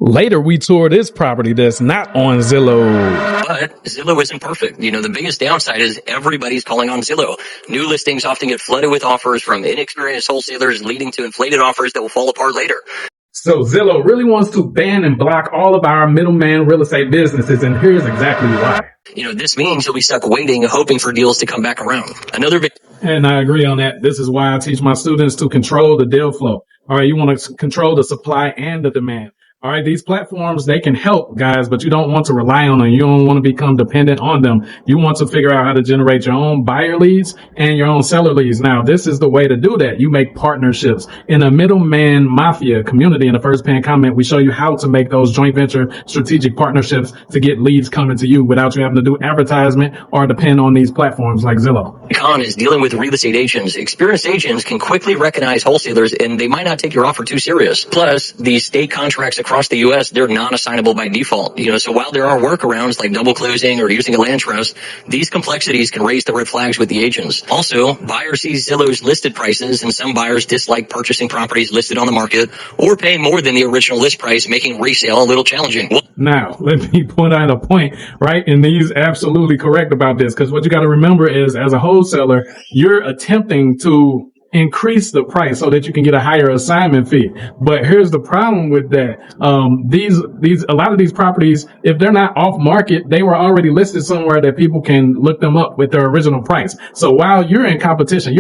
Later, we toured this property that's not on Zillow. But Zillow isn't perfect. You know, the biggest downside is everybody's calling on Zillow. New listings often get flooded with offers from inexperienced wholesalers, leading to inflated offers that will fall apart later. So Zillow really wants to ban and block all of our middleman real estate businesses, and here's exactly why. You know, this means you'll be stuck waiting, hoping for deals to come back around. And I agree on that. This is why I teach my students to control the deal flow. All right, you want to control the supply and the demand. All right, these platforms, they can help, guys, but you don't want to rely on them. You don't want to become dependent on them. You want to figure out how to generate your own buyer leads and your own seller leads. Now, this is the way to do that. You make partnerships. In a middleman mafia community, in the first pinned comment, we show you how to make those joint venture strategic partnerships to get leads coming to you without you having to do advertisement or depend on these platforms like Zillow. The con is dealing with real estate agents. Experienced agents can quickly recognize wholesalers, and they might not take your offer too serious. Plus, these state contracts across the U.S., they're non-assignable by default. You know, so while there are workarounds like double closing or using a land trust, these complexities can raise the red flags with the agents. Also, buyers see Zillow's listed prices, and some buyers dislike purchasing properties listed on the market or paying more than the original list price, making resale a little challenging. Now, let me point out a point, right? And he's absolutely correct about this, because what you got to remember is, as a wholesaler, you're attempting to increase the price so that you can get a higher assignment fee. But here's the problem with that. A lot of these properties, if they're not off market, they were already listed somewhere that people can look them up with their original price. So while you're in competition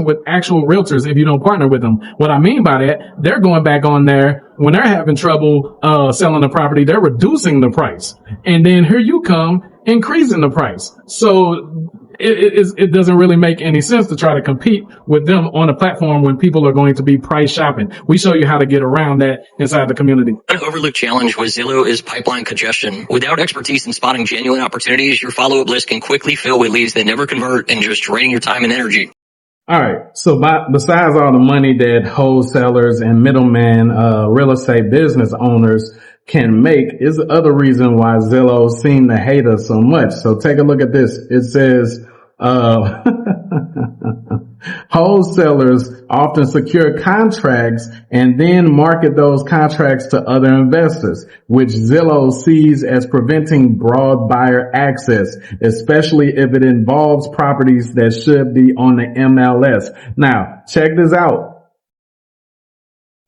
with actual realtors if you don't partner with them. What I mean by that, they're going back on there when they're having trouble, selling a property, they're reducing the price. And then here you come increasing the price. So it doesn't really make any sense to try to compete with them on a platform when people are going to be price shopping. We show you how to get around that inside the community. An overlooked challenge with Zillow is pipeline congestion. Without expertise in spotting genuine opportunities, your follow-up list can quickly fill with leads that never convert and just draining your time and energy. All right. So besides all the money that wholesalers and middleman real estate business owners can make, is the other reason why Zillow seem to hate us so much. So take a look at this. It says, wholesalers often secure contracts and then market those contracts to other investors, which Zillow sees as preventing broad buyer access, especially if it involves properties that should be on the MLS. Now, check this out.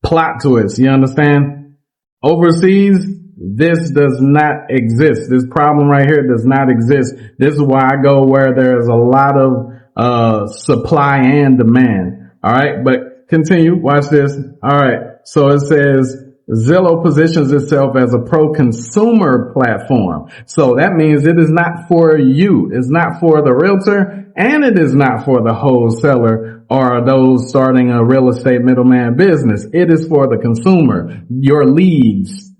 Plot twist, you understand? Overseas, this does not exist. This problem right here does not exist. This is why I go where there's a lot of supply and demand. All right, but continue. Watch this. All right, so it says Zillow positions itself as a pro-consumer platform. So that means it is not for you. It's not for the realtor, and it is not for the wholesaler or those starting a real estate middleman business. It is for the consumer. Your leads,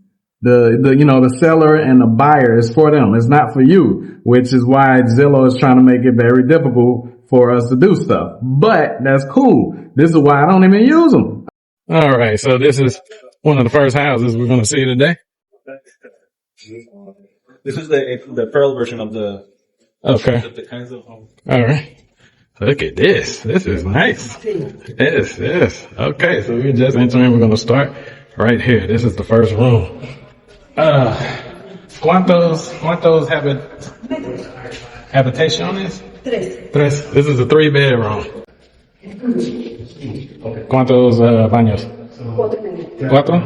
the seller and the buyer is for them. It's not for you, which is why Zillow is trying to make it very difficult for us to do stuff. But that's cool. This is why I don't even use them. All right. So this is one of the first houses we're going to see today. This is the pearl version of the. Okay. The kinds of homes. All right. Look at this. This is nice. Yes. Okay. So we're just entering. We're going to start right here. This is the first room. ¿Cuántos habitaciones? Tres. This is a 3-bedroom. ¿Cuántos baños? Cuatro.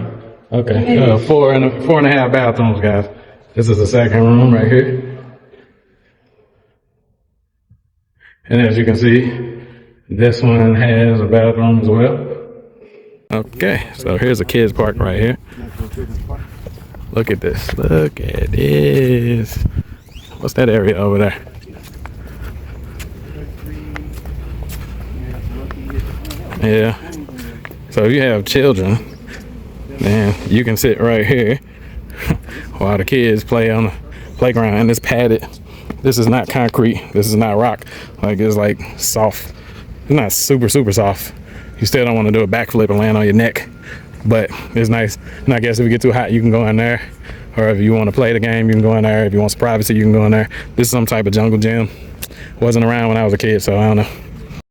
Okay. Four and a half bathrooms, guys. This is the second room right here. And as you can see, this one has a bathroom as well. Okay, so here's a kids park right here. Look at this. Look at this. What's that area over there? Yeah. So if you have children, then you can sit right here while the kids play on the playground. And it's padded. This is not concrete. This is not rock. Like, it's like soft. It's not super, super soft. You still don't want to do a backflip and land on your neck, but it's nice. And I guess if you get too hot, you can go in there. Or if you want to play the game, you can go in there. If you want some privacy, you can go in there. This is some type of jungle gym. Wasn't around when I was a kid, so I don't know.